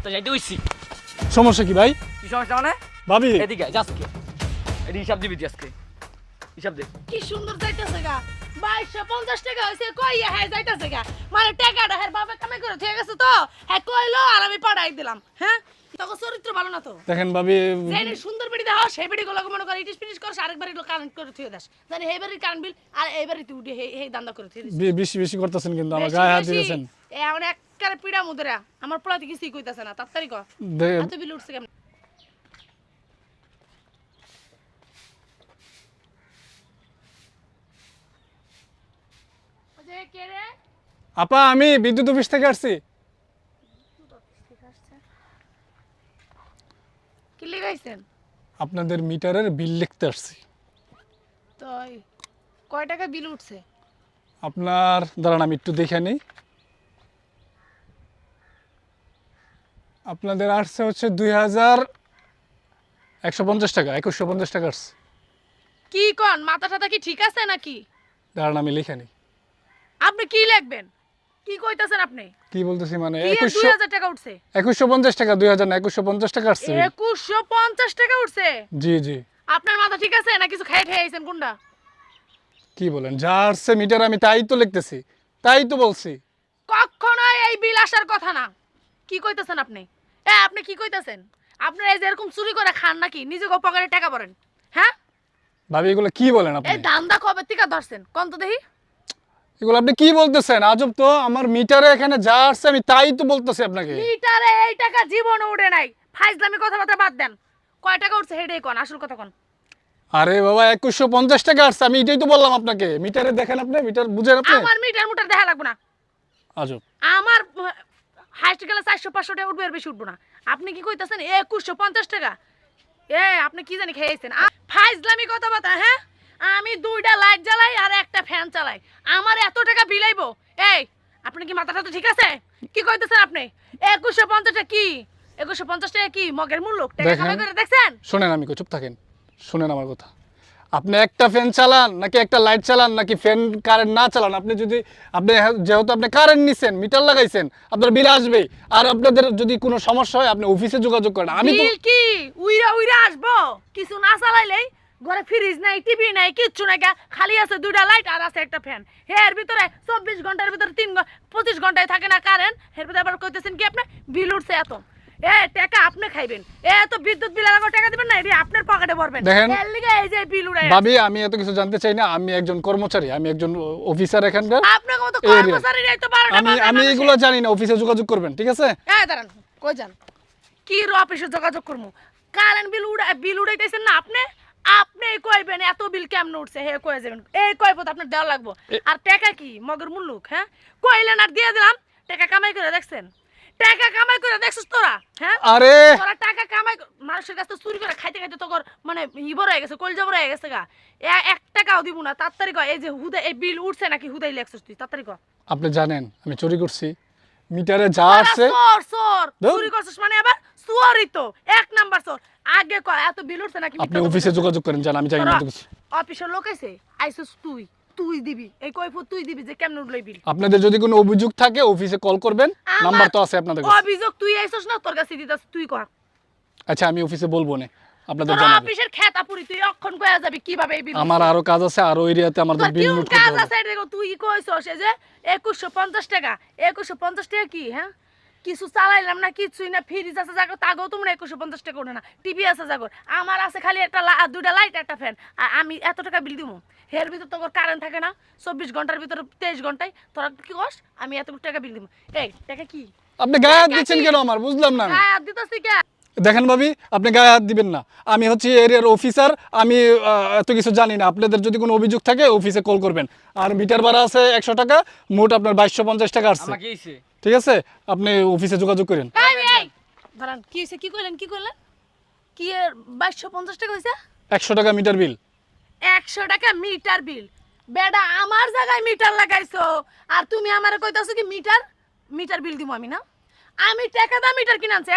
তো যাইতে হইছি। সমস্যা কি ভাই? কি সমস্যা মানে? ভাবি এদিকে আয়, আজকে এটি হিসাব দিবি তুই আজকে। হিসাব দে। কি সুন্দর যাইতাছে গা 2250 টাকা হইছে কইয়া হ্যাঁ যাইতাছে গা মানে টাকাটা হ্যাঁ বাবা কামাই করে ঠিক আছে তো হ্যাঁ কইলো আর আমি পাঠাই দিলাম হ্যাঁ তোকে চরিত্র ভালো না তো দেখেন ভাবি, জানি সুন্দর বেড়ি দাও সেই বেড়ি গুলো মনে করে ইটিস পিটিস করে আরেকবার এগুলো কারেন্ট করে থুয়ে দাস জানি এই বাড়ির কারেন্ট বিল আর এই বাড়ি তুই উঠে এই দান্দা করে থুয়ে দিস বেশি বেশি করতেছেন কিন্তু আমার গায়ে হাত দিতেছেন। এমন একবারে পিড়া মুদরা আমার পোলাতে কিছুই কইতাছে না তাড়াতাড়ি কর এত বিল উঠছে কেমন ওই যে কে রে আপা আমি বিদ্যুৎ অফিস থেকে আসছি। কি লিখাইছেন আপনাদের মিটারের বিল লিখতে আসছি। তাই কয় টাকা বিল উঠছে আপনার দাঁড়ান আমি একটু দেখে নিই। আপনাদের আসছে হচ্ছে 2150 টাকা, 2150 টাকা আসছে। কি কোন মাথা টাথা কি ঠিক আছে নাকি দাঁড়ান আমি লিখে নিই। আপনি কি লিখবেন কি কইতাছেন আপনি কি বলতেছি মানে কি 2000 টাকা উঠছে 2150 টাকা, 2000 না 2150 টাকা আসছে bill। 2150 টাকা উঠছে জি জি। আপনার মাথা ঠিক আছে না কিছু খাই খেয়ে আইছেন কোনটা কি বলেন, যা আসছে মিটার আমি তাই তো লিখতেছি, তাই তো বলছি। কখনোই এই বিল আসার কথা না কি কইতাছেন আপনি আপনি কি কইতাছেন আপনারা এই যে এরকম চুরি করে খান নাকি নিজে পকেটে টাকা ভরেন হ্যাঁ ভাবি এগুলো কি বলেন আপনি? এই দান্দা কবে থেকে ধরছেন কোন তো দেখি এগুলো আপনি কি বলতেছেন? আজব তো, আমার মিটারে এখানে যা আসছে আমি তাই তো বলতেছি আপনাকে। মিটারে এই টাকা জীবনে উঠে নাই ফাইজলামি কথাবার্তা বাদ দেন কয় টাকা উঠছে হেডেই কোন আসল কথা কোন আরে বাবা 2150 টাকা আসছে, আমি এটাই তো বললাম আপনাকে। মিটারে দেখেন আপনি, মিটার বুঝেন আপনি? আমার মিটার মুটার দেখা লাগবে না আজব। আমার হাইস্ট গেলে 400-500 টাকা উঠবে আর বেশি উঠবো না আপনি কি কইতাছেন 2150 টাকা আপনি কি জানি খেয়েছেন ফাইজলামি কথাবার্তা হ্যাঁ আমি 2টা লাইট জ্বালাই আর একটা ফ্যান চালাই আমার এত টাকা বিলাইবো আপনি কি মাথাটা তো ঠিক আছে কি কইতেছেন আপনি 2150 টাকা কি 2150 টাকা কি মগের মূল্য টাকা দেখেন। কামাই করে দেখছেন শোনেন, আমি চুপ থাকেন, শোনেন আমার কথা। আপনি একটা ফ্যান চালান নাকি একটা লাইট চালান নাকি ফ্যান কারেন্ট না চালান, আপনি যেহেতু আপনি কারেন্ট নিছেন, মিটার লাগাইছেন, আপনার বিল আসবেই। আর আপনাদের যদি কোনো সমস্যা হয় আপনি অফিসে যোগাযোগ করেন। আমি তো বিল কি উইরা উইরা আসবো কিছু না চালাইলেই ঘরে ফ্রিজ নাই টিভি নাই কিচ্ছু নাই খালি আছে 2টা লাইট আর আছে একটা ফ্যান এর ভিতরে 24 ঘন্টার ভিতরে 25 ঘন্টায় থাকে না কারেন্ট এর ভিতরে আবার কইতেছেন কি আপনি বিল উঠছে এত টাকা আপনি খাইবেন তো বিদ্যুৎ বিলের আগে টাকা দিবেন না এটা আপনার পকেটে ভরবেন দেখেন। এর লিগে এই যে বিল উড়ায় ভাবি আমি এত কিছু জানতে চাই না, আমি একজন কর্মচারী, আমি একজন অফিসার এখানকার। আপনার মতো কর্মচারী নাই তো 12টা আমি এগুলো জানি না, অফিসে যোগাযোগ করবেন, ঠিক আছে? দাঁড়ান কই যান কি অফিসে যোগাযোগ করবো কারেন্ট বিল উড়াইতেছেন না আপনি আপনি কইবেন এত বিল কেমন উঠছে কয়ে যাবেন কইব তো আপনার দেওয়া লাগবো আর টাকা কি মগের মুল্লুক কইলেন আর দিয়ে দিলাম টাকা কামাই করে দেখছেন টাকা কামাই করে দেখছিস তোরা আরে তোরা টাকা কামাই মানুষের কাছে চুরি করে খাইতে খাইতে তোর মানে ইবর হয়ে গেছে কলজাবর হয়ে গেছে গা 1 টাকাও দিব না তাড়াতাড়ি কয় এই যে হুদাই এই বিল উঠছে নাকি হুদাই লেখছিস তুই তাড়াতাড়ি কয় আপনি জানেন আমি চুরি করছি? মিটারে যা আসছে চোর চুরি করছিস মানে আবার চোরই তো 1 নাম্বার চোর আগে কয় এত বিল উঠছে নাকি আপনি অফিসে যোগাযোগ করেন, জান আমি জানি না এত কিছু। অফিসের লোক আছে আইছিস তুই দিবি এই কৈফত তুই দিবি যে কেমন উঠলই বিল আপনাদের যদি কোনো অভিযোগ থাকে অফিসে কল করবেন, নাম্বার তো আছে আপনাদের কাছে। অভিযোগ তুই আইছিস না তোর কাছে দিতাস তুই কর আচ্ছা আমি অফিসে বলবো না, আপনাদের তোর জানাবো। অফিসের খেতাপুরি তুই অক্ষণ কয়া যাবি কিভাবে এই বিল আমার আরো কাজ আছে, আরো এরিয়াতে আমাদের তোর বিল কি নোট কাজ করতে আছে হবে। এটা তুই কইছস এই যে 2150 টাকা 2150 টাকা কি কিছু চালাইলাম না কিছুই না ফ্রিজ আছে জাগো তাগো তোমরা 2150 টাকা ওঠে না টিভি আছে জাগো আমার আছে খালি একটা 2টা লাইট একটা ফ্যান আর আমি এত টাকা বিল দিমু এর ভিতর তোর কারেন্ট থাকে না 24 ঘন্টার ভিতরে 23 ঘন্টায় তোরা কি কস আমি এত টাকা বিল দিমু টাকা কি আপনি গায়ে হাত দিচ্ছেন কেন? আমার বুঝলাম না। আর দিতাছি কে দেখেন ভাবি, আপনি গায়ে হাত দিবেন না, আমি হচ্ছে এরিয়ার অফিসার, আমি এত কিছু জানি না। আপনাদের যদি কোনো অভিযোগ থাকে অফিসে কল করবেন। আর মিটার ভাড়া আছে 100 টাকা, মোট আপনার 2250 টাকা আসছে, আমাকে হইছে। ঠিক আছে? আপনি অফিসে যোগাযোগ করেন। দাঁড়ান কি হইছে কি কইলেন কি 2250 টাকা হইছে 100 টাকা মিটার বিল। 100 টাকা মিটার বিল বেডা আমার জায়গায় মিটার লাগাইছো আর তুমি আমারে কইতাছো কি মিটার বিল দিমু আমি না আমি টাকা দা মিটার কিনে আনছি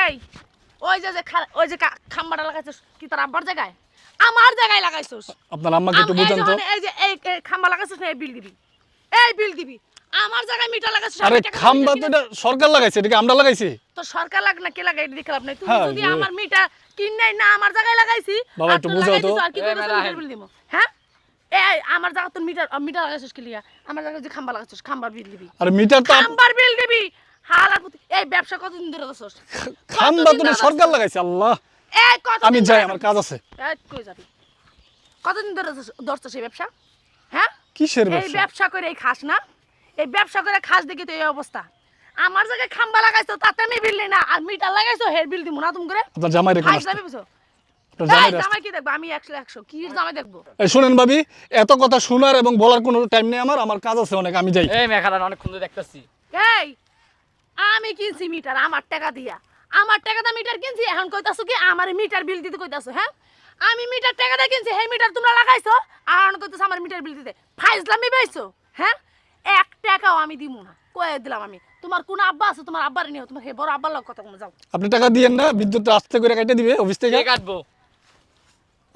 ওই যে খাম্বাটা লাগাইছস কি তোর আব্বার জায়গায় আমার জায়গায় লাগাইছস আপনার আম্মাকে একটু বুঝান তো। এই যে এই খাম্বা লাগাইছস না এই বিল দিবি আমার জায়গায় মিটার লাগাইছো আরে খাম্বা তো এটা সরকার লাগাইছে, এটা কি আমরা লাগাইছি? তো সরকার লাগ না কে লাগাই এটা দেখলাম না তুমি হ্যাঁ, যদি যে- আমার মিটার কিনাই না আমার জায়গায় লাগাইছি বাবা, আর একটু তুই বুঝাও লাগাই তো। দিছো, আর কি এই করতেছ মেলা মিটার বিল দিমু হ্যাঁ এই আমার জায়গা তো মিটার লাগাইছিস কি লিয়া আমার জায়গায় যে খাম্বা লাগাইছিস খাম্বার বিল দিবি আর মিটার তো খাম্বার বিল দিবি হালার পুতি এই ব্যবসা কতদিন ধরে করছস খাম্বা তো এটা সরকার লাগাইছে। আল্লাহ, এই কত আমি যাই, আমার কাজ আছে। এই কই যাবি কতদিন ধরে ধরছস এই ব্যবসা হ্যাঁ কিসের এই ব্যবসা? ব্যবসা করে এই খাস না এই ব্যবসা করে খাস দেখি তো এই অবস্থা আমার জায়গায় খাম্বা লাগাইছো তাতে আমি বিল নেই না আর মিটার লাগাইছো হের বিল দিমু না তুমি করে আপনার জামাই রেখে খাইছ আসতে। না বুঝছো আপনার জামাই এই রেখে জামাই কি দেখবো আমি 100 কি জামাই দেখবো এই শুনেন ভাবি, এত কথা শোনার এবং বলার কোনো টাইম নেই আমার কাজ আছে অনেক, আমি যাই। এই মেঘালান অনেকক্ষণ ধরে দেখতেছি। এই আমি কিনছি মিটার আমার টাকা দিয়া আমার টাকা দিয়ে মিটার কিনছি এখন কইতাছো কি আমার মিটার বিল দিতে কইতাছো হ্যাঁ আমি মিটার টাকা দিয়ে কিনছি সেই মিটার তোমরা লাগাইছো আর এখন কইতাছো আমার মিটার বিল দিতে ফাইজলামি পাইছো হ্যাঁ 1 টাকাও আমি দিমু না কয়ে দিলাম আমি তোমার কোন আব্বা আছে তোমার আব্বার নিও তোমার হে বড় আব্বার লগ কথা কম যাও আপনি টাকা দিয়েন না, বিদ্যুৎ আস্তে করে কেটে দিবে অফিস থেকে। কে কাটবো?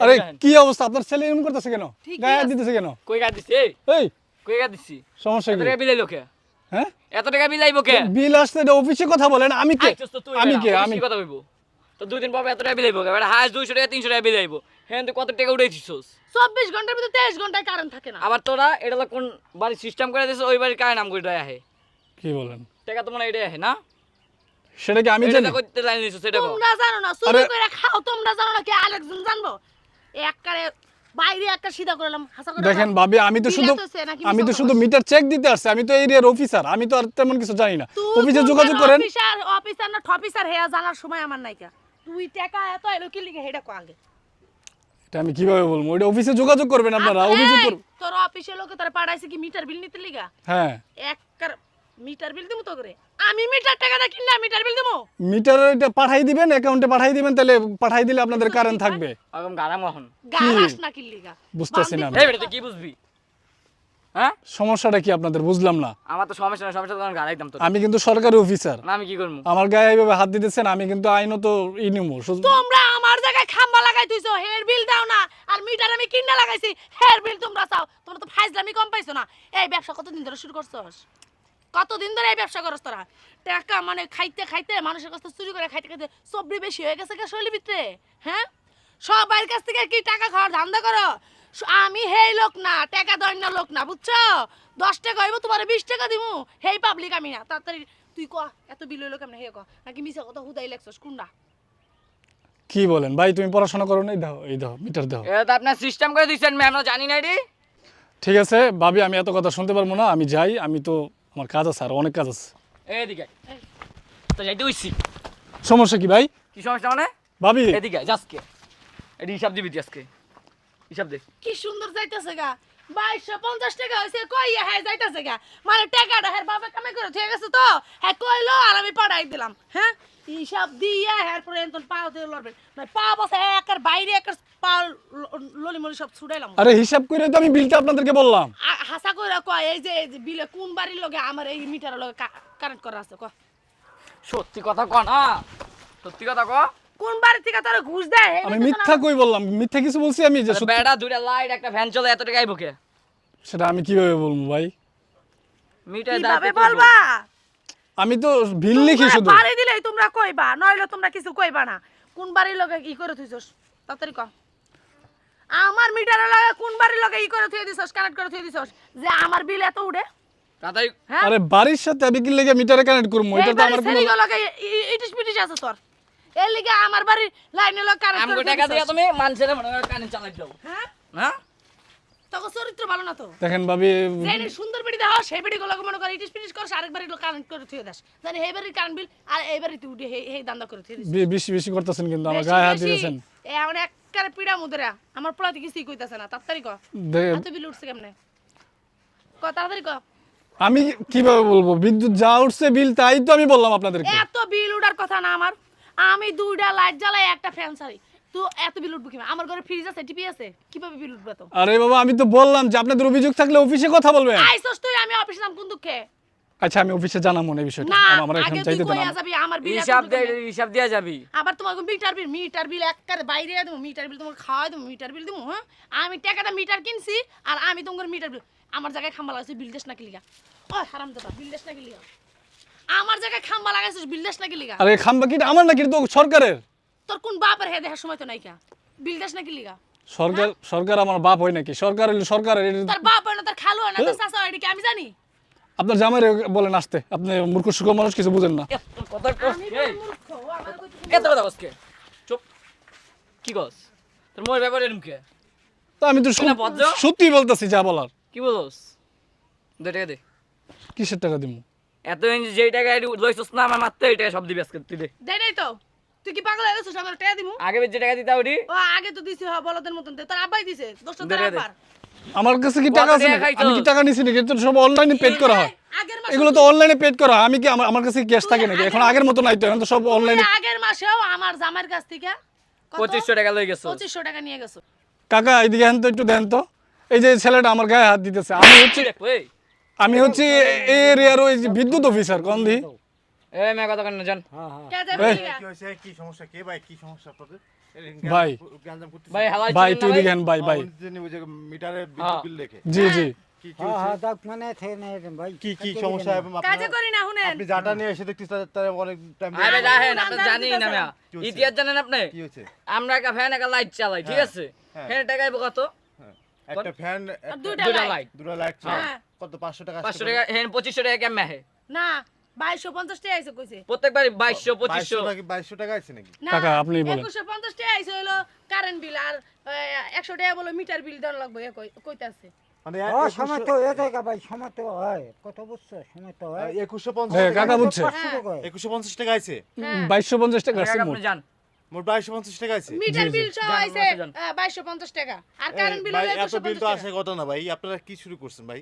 আরে এই দেখেন। কি অবস্থা, আপনার ছেলে এরকম করতেছে কেন? ঠিকই গায়ে হাত আছে। দিতেছে কেন? কই কাট দিছি? এই কই কাট দিছি? সমস্যা এত কি? টাকা বিলাইলো কে? হ্যাঁ, এত টাকা বিলাইবো কে? বিল আসছে, এটা অফিসে কথা বলেন। আমি কে? আইছস তো তুই আমি বেটা, কে? অফিসে আমি কথা কইবো। তো 2 দিন পর এত টাকা বিলাইবো কে? বেটা হাজ 200 টাকা 300 টাকা বিলাইবো। হ্যাঁ তুই কত টাকা উঠাইছিস? 24 ঘন্টার ভিতরে 23 ঘন্টায় কারেন্ট থাকে না আবার তোরা এটা হলো কোন বাড়ি সিস্টেম করে দিছিস, ওই বাড়ির কার নাম কইটা আহে? কি বলেন? টাকা তো মনে হয় এটাই আহে না? সেটা কি আমি এটা জানি? তো কইতে লাইন দিছিস সেটা কও। তোমরা জানো না চুরি আরে- করে খাও তোমরা জানো না কে আরেকজন জানবো একবারে বাইরে একটা সিধা করলাম হাসা করে দেখেন দাও। ভাবি, আমি তো বিল শুধু এতছে নাকি আমি তো মিশা শুধু কথা? মিটার চেক দিতে আসছি, আমি তো এরিয়ার অফিসার, আমি তো আর তেমন কিছু জানি না। তুই অফিসে কোন যোগাযোগ জায়গার করেন। অফিসার না ঠফিসার হেয়া জানার সময় আমার নাই কা তুই টাকা এত এলো কি লিখে হেডা কো আগে এটা আমি কিভাবে বলবো? ওইটা অফিসে যোগাযোগ করবেন আপনারা, অফিসে এই, করবেন। তোর অফিসে লোকে তোর পাঠাইছে কি মিটার বিল নিতে লিগা হ্যাঁ, একবার মিটার বিল দিমু তো করে আমি মিটার টাকা দা কিনা মিটার বিল দিমু মিটার এটা পাঠাই দিবেন, অ্যাকাউন্টে পাঠাই দিবেন, তাহলে পাঠাই দিলে আপনাদের কারেন্ট থাকবে। একদম গারাম এখন। গারাস না কি লিগা বুঝতেছি না আমি। এই বেটা তুই কি বুঝবি? হ্যাঁ? সমস্যাটা কি আপনাদের বুঝলাম না। আমার তো সমস্যা না, সমস্যা তখন গাড়াইতাম তো। আমি কিন্তু সরকারি অফিসার, না আমি কি করবো? আমার গায়ে এইভাবে হাত দিতেছেন, আমি কিন্তু আইনত ই নিমু। তোমরা আমার জায়গায় খাম্বা লাগাই তুইছো হেয়ার বিল দাও না আর মিটার আমি কিনা লাগাইছি হেয়ার বিল তোমরা চাও তোমরা তো ফাইজলামি কম পাইছো না এই ব্যবসা কতদিন ধরে শুরু করছস কতদিন ধরে এই ব্যবসা করছ তোরা টাকা মানে খাইতে খাইতে মানুষের কাছ থেকে চুরি করে খাইতে খাইতে সবরি বেশি হয়ে গেছে কে শৈলী ভিতরে হ্যাঁ সবার কাছ থেকে কি টাকা খাওয়ার ধান্দা করো আমি হেই লোক না টাকা দৈন্য লোক না বুঝছো 10 টাকা হইব তোমার 20 টাকা দিমু হেই পাবলিক আমি না তাড়াতাড়ি তুই ক এত বিল হইলো কেমনে হে ক নাকি মিছা কথা হুদাই লাগছস কোনটা কি বলেন ভাই, তুমি পড়াশোনা করো না? এই দাও মিটার দাও। এটা তো আপনার সিস্টেম করে দিচ্ছেন, আমরা জানি না রে। ঠিক আছে ভাবি, আমি এত কথা শুনতে পারবো না, আমি যাই। আমি তো আমার কাজ আছে, আর অনেক কাজ আছে। এদিকে আয়। তো যাইতে হইছি। সমস্যা কি ভাই? কি সমস্যা মানে? ভাবি, এদিকে আয়, আজকে এটি হিসাব দিবি তুই আজকে। হিসাব দে। কি সুন্দর যাইতেছে গা 2250 টাকা হইছে কইয়া হ্যাঁ যাইতেছে গা মানে টাকাটা হ্যাঁ বাবা কামে করে ঠিক আছে তো হ্যাঁ কইলো আর আমি পাঠাই দিলাম হ্যাঁ হিসাব দিয়া হ্যাঁ পরে এন্তন পাও দিয়ে লড়বেন না পা বসে একার বাইরে একার পা ললি মলি সব ছুড়াইলাম আরে হিসাব করে তো আমি বিলটা আপনাদেরকে বললাম। হাসা কইরা কয় এই যে বিলে কোন বাড়ির লগে আমার এই মিটারের লগে কানেক্ট করা আছে ক সত্যি কথা ক না, সত্যি কথা ক। কোন বাড়ি থেকে তোর ঘুষ দেয় এই আমি বেতন মিথ্যা কই বললাম? মিথ্যা কিছু বলছি আমি যে সত্যি? বেড়া দুইটা লাইট একটা ফ্যান চলে এত টাকা আইবো কে? সেটা আমি কিভাবে বলবো ভাই? মিটার কিভাবে দাঁড়াতে বলবা আমি তো বিল লিখি তোমরা শুধু। বাড়ি দিলেই তোমরা কইবা নইলে তোমরা কিছু কইবা না কোন বাড়ির লগে কি করে থইছস তাড়াতাড়ি ক আমার মিটারের লগে কোন বাড়ির লগে ই করে থই দিছস কানেক্ট করে থই দিছস যে আমার বিল এত উঠে তাড়াতাড়ি। হ্যাঁ আরে বাড়ির সাথে আমি কি লেগে মিটারে কানেক্ট করবো? এটা এই তো আমার বাড়ির কোনো ছেলেগুলো লগে ইটিস পিটিস আছে তোর এর লিগে আমার বাড়ির লাইনে লগে কানেক্ট আমগো করে টাকা দিয়া দিছস তুমি মানুষের মনে হয় কানে চালাই দাও। হ্যাঁ হ্যাঁ? তোকে চরিত্র ভালো না তো দেখেন ভাবি, জানি সুন্দর বেড়ি দাও সেই বেড়ি গুলো মনে করে ইটিস পিটিস করছ আরেক বাড়ির কানেক্ট করে থই দাস জানি এই বাড়ির কারেন্ট বিল আর এই বাড়িতে উঠে এই দান্দা করে থই দিস বেশি বেশি করতেছেন কিন্তু আমার বেশি গায়ে হাত বেশি। দিতেছেন। এ আমার একবারে পিড়া মুদরা আমার পোলাতে কিছুই কইতাছে না তাড়াতাড়ি ক দে- এত বিল উঠছে কেমনে ক তাড়াতাড়ি ক আমি কিভাবে বলবো? বিদ্যুৎ যা উঠছে বিল, তাই তো আমি বললাম আপনাদেরকে। এত বিল উঠার কথা না আমার আমি দুইটা লাইট জ্বালাই একটা ফ্যান সারি তো এত বিল উঠবো কিভাবে আমার ঘরে ফ্রিজ আছে টিভি আছে কিভাবে বিল উঠবে তো আরে বাবা, আমি তো বললাম যে আপনাদের অভিযোগ থাকলে অফিসে কথা বলবেন। আইছস তুই আমি অফিসে নাম কোন দুঃখে আচ্ছা, আমি অফিসে জানাবো না এই বিষয়টা। না আমার এখন আগে তুই চাইতে দেন। কইয়া যাবি আমার বিল হিসাব দে, হিসাব দিয়া যাবি। আবার তোমার মিটার বিল একবারে বাইরে দেবো মিটার বিল তোমাকে খাওয়াই দেবো মিটার বিল দেবো হ্যাঁ আমি টাকাটা মিটার কিনছি আর আমি তোমার মিটার বিল আমার জায়গায় খাম্বা লাগাইছিস বিল দেশ নাকি লিগা? ওই হারামজাদা বিল দেশ নাকি লিগা? আমার জায়গায় খাম্বা লাগাইছিস বিল দেশ নাকি লিগা? আরে খাম্বা কি আমার নাকি তো সরকারের? তোর কোন বাপের হে দেখার সময় তো নাই কা? বিল দেশ নাকি লিগা? সরকার আমার বাপ হয় নাকি? সরকার হইলে সরকারের তোর বাপ হয় না, তোর খালু হয় না, তোর চাচা হয়, এটা কি আমি জানি? আপনার জামাই বলেন আসতে, আপনি মূর্খ সুখ মানুষ কিছু বুঝেন না। তোর কথা কস আমি এই মূর্খ, ও আমার কইতে এত কথা কস কে? চুপ। কি কস? তোর মোর ব্যাপারে এরম কে? তো আমি তো না, ভদ্র। সত্যি বলতেছি যা বলার। কি বলস? 2 টাকা দে। কিসের টাকা দিব? এত ইঞ্চি যেই টাকা লইছস না আমার মারতে এই টাকা সব দিবি আজকে তুই দে। দেই নাই তো। তুই কি পাগল হয়ে গেছিস? আমার টাকা দিমু? আগে যে টাকা দিতা ওডি ও আগে তো দিছি, হ্যাঁ বলদের মতন দে। তোর আব্বাই দিছে, দোষটা তোর দে, দে, দে। আব্বার। আমার কাছে কি টাকা কত আছে টাকা নাকি? খাইছস? আমি কি টাকা নিছি নাকি? এটা তো সব অনলাইনে পেড করা হয়। আগের মাসে এগুলো তো অনলাইনে পেড করা হয়। আমি কি আমার কাছে ক্যাশ থাকে নাকি? এখন আগের মতো নাই তো, এখন তো সব অনলাইনে। আগের মাসেও আমার জামার কাছ থেকে কত? 2500 টাকা লই গেছস। 2500 টাকা নিয়ে গেছো। কাকা এদিকে হেন তো একটু দেন তো। এই যে ছেলেটা আমার গায়ে হাত দিতেছে, আমি হচ্ছে এই এরিয়ার ওই যে বিদ্যুৎ অফিসার কন্দি। এই মে কথা কেন জান? কে যাবে এই। লিগা? কি হয়েছে? কি সমস্যা? কে ভাই? কি সমস্যা আপনাদের? ভাই। গ্যাঞ্জাম করতেছেন? ভাই হালাই ভাই ছিলেন তুই না দিকে হেন ভাই ভাই। উনি জানি ওই যে মিটারে হ্যাঁ। বিল দেখে। জি জি। কি কি হ্যাঁ হয়েছে? হ্যাঁ দেখ মানে থেনে ভাই কি সমস্যা? এবং কাজে আপনারা- করি না শুনেন। আপনি যাটা নিয়ে এসে দেখতেছি তার অনেক টাইম আরে রাহেন আপনি নাম জানি না মিয়া। কি হয়েছে? ইতিহাস জানেন আপনি? কি হয়েছে? আমরা একটা ফ্যান একটা লাইট চালাই ঠিক হ্যাঁ, আছে? হ্যাঁ। ফ্যান টাকায় কত? হ্যাঁ, একটা ফ্যান, আর দুইটা দুটা লাইট। লাইট। দুটো লাইট হ্যাঁ। কত? 500 টাকা? 500 টাকা হ্যাঁ 2500 টাকা কেমন হে? না 2250 টাকা আইছে কইছে। প্রত্যেকবারই 2200 2500 2200 টাকা আছে নাকি? না কাকা, আপনি বলেন। 2150 টাকা আইছে হলো কারেন্ট বিল, আর 100 টাকা বলে মিটার বিল দেওয়া লাগবে কইতাছে। মানে ও সময় তো এ জায়গা ভাই সময় তো হয় কত বুঝছো সময় তো হয় 2150 হ্যাঁ, টাকা। কাকা বুঝছে। 500 টাকা হয়। 2150 টাকা আছে। 2250 টাকা আছে টাকা মোট। আপনি জান। মোট 2250 টাকা আছে। মিটার জি, জি। বিল সহ জান, আইছে অবশ্যই জান। 2250 টাকা, আর এই কারেন্ট বিল ভাই, হলো এত বিল 2150 তো টাকা। আসার কথা না ভাই। আপনারা কি শুরু করছেন ভাই?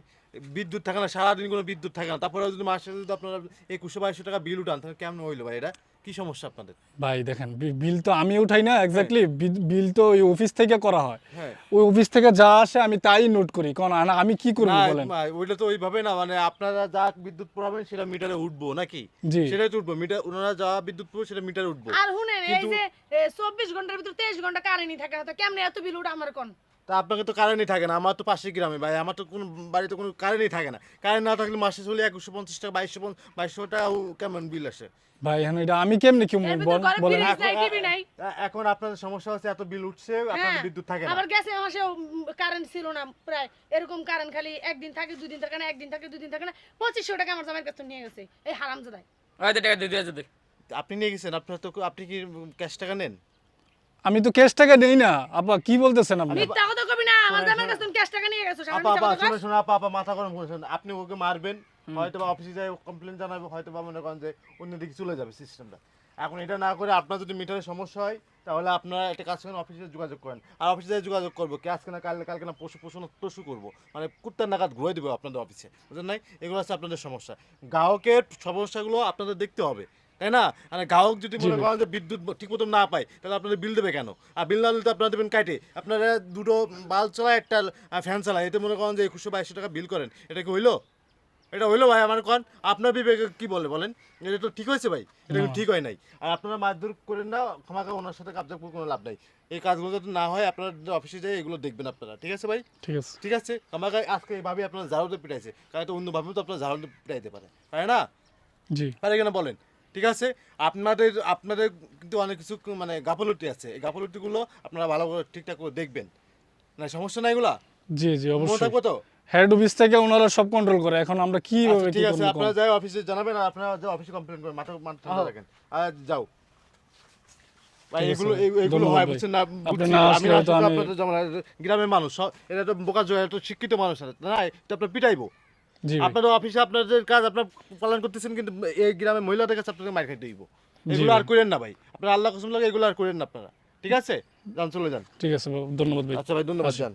বিদ্যুৎ থাকে না, সারাদিন কোনো বিদ্যুৎ থাকে না, তারপরে যদি মাসে যদি আপনারা 2100-2200 টাকা বিল উঠান তাহলে কেমন হইলো ভাই? এটা কি সমস্যা আপনাদের? ভাই দেখেন বিল তো আমি উঠাই না এক্স্যাক্টলি, বিল তো ওই অফিস থেকে করা হয়। হ্যাঁ। ওই অফিস থেকে যা আসে আমি তাই নোট করি, কারণ আমি কি করব না, বলেন? ওইটা তো ওইভাবে না, মানে আপনারা যা বিদ্যুৎ পোড়াবেন সেটা মিটারে উঠবো নাকি? জি। সেটাই তো উঠবো মিটার, ওনারা যা বিদ্যুৎ পোড়াবে সেটা মিটারে উঠবো। আর শুনেন এই কিন্তু- যে 24 ঘন্টার ভিতর 23 ঘন্টা কারেন্টই থাকে না, তো কেমনে এত বিল উঠে আমার কোন? তা আপনাকে তো কারেন্টই থাকে না, আমার তো পাশের গ্রামে ভাই, আমার তো কোনো বাড়িতে কোনো কারেন্টই থাকে না। কারেন্ট না থাকলে মাসে চলে 2150 টাকা 2200 টাকা কেমন বিল আসে? ভাই এখন এটা আমি কেমনে কি এর ভিতর ঘরে বলেন? ফ্রিজ নাই, টিভি নাই। এখন আপনাদের সমস্যা হচ্ছে এত বিল উঠছে, আপনাদের বিদ্যুৎ থাকে না। আবার গ্যাসে মাসে কারেন্ট ছিল না প্রায়, এরকম কারেন্ট খালি একদিন থাকে দুদিন থাকে না, একদিন থাকে দুদিন থাকে না। 2500 টাকা আমার জামাইয়ের কাছে নিয়ে গেছে এই হারামজাদাই। ওই দে টাকা দে 2000 দে। আপনি নিয়ে গেছেন, আপনার তো আপনি কি ক্যাশ টাকা নেন? আমি তো ক্যাশ টাকা নেই না। আপা কি বলতেছেন আপনি? মিথ্যা কথা কবি না, আমার জামাইয়ের কাছে তুমি ক্যাশ টাকা নিয়ে গেছো। সামনে আপা মিথ্যা আপা কথা শুনে কস? শুনে আপা আপা মাথা গরম করেছেন। আপনি ওকে মারবেন, হয়তো বা অফিসে যাই কমপ্লেন জানাবে, হয়তো বা মনে করেন যে অন্যদিকে চলে যাবে সিস্টেমটা। এখন এটা না করে আপনার যদি মিটারের সমস্যা হয় তাহলে আপনারা একটা কাজ করেন, অফিসে যোগাযোগ করেন। আর অফিসে যাই যোগাযোগ করবো কি আজকে না কালকে না পশু করবো, মানে কুত্তার নাগাদ ঘুরে দেবো আপনাদের অফিসে, বুঝলেন নাই? এগুলো হচ্ছে আপনাদের সমস্যা। গ্রাহকের সমস্যাগুলো আপনাদের দেখতে হবে, তাই না? মানে গ্রাহক যদি মনে করেন যে বিদ্যুৎ ঠিক মতো না পায় তাহলে আপনাদের বিল দেবে কেন? আর বিল না দিলে তো আপনারা দেবেন কাটে। আপনারা দুটো বাল্ব চালায়, একটা ফ্যান চালায়, এতে মনে করেন যে 2100-2200 টাকা বিল করেন। এটা কি হইলো? এটা হইলো ভাই? আমার কোন আপনার বিবেকে কি বলে বলেন? এটা তো ঠিক হয়েছে ভাই? এটা কিন্তু ঠিক হয় নাই। আর আপনারা মারধর করেন না, ক্ষমাকে ওনার সাথে কাবজা করে কোনো লাভ নাই। এই কাজগুলো যাতে না হয় আপনারা অফিসে যাই এগুলো দেখবেন আপনারা, ঠিক আছে ভাই? ঠিক আছে। ঠিক আছে, আমাকে আজকে এইভাবে আপনারা ঝাড়ুতে পিটাইছে, কারণ তো অন্যভাবেও তো আপনারা ঝাড়ুতে পিটাইতে পারে না? জি। পারে কেন বলেন? ঠিক আছে, আপনাদের কিন্তু অনেক কিছু মানে গাফলতি আছে, এই গাফলতিগুলো আপনারা ভালো করে ঠিকঠাক করে দেখবেন, না সমস্যা নাই এগুলা? জি জি মনে অবশ্যই। থাকবো তো? হেড অফিস থেকে ওনারা সব কন্ট্রোল করে, এখন আমরা কি আচ্ছা, কি ঠিক আছে, করব? আপনারা যাই অফিসে জানাবেন, আর আপনারা যাই অফিসে কমপ্লেন করেন, মাথা ঠান্ডা রাখেন, আর যাও ভাই। ঠিক আছে এগুলো ভাই, এগুলো ধন্যবাদ হয় ভাই। বুঝছেন না? আপনি বুঝছি, না আমি আসলে না হয়তো আসলে আমি- আপনাদের যেমন গ্রামের মানুষ এরা তো বোকা জয়, এত শিক্ষিত মানুষ আছে না, এটা আপনার পিটাইবো। জি ভাই। আপনাদের অফিসে আপনাদের কাজ আপনার পালন করতেছেন, কিন্তু এই গ্রামের মহিলাদের কাছে আপনাদের মার খাইতে দিব। এগুলো আর করেন না ভাই, আপনার আল্লাহ কসম লাগে এগুলো আর করেন না আপনারা, ঠিক আছে? যান, চলে যান। ঠিক আছে বাবু, ধন্যবাদ ভাই। আচ্ছা ভাই, ধন্যবাদ, যান।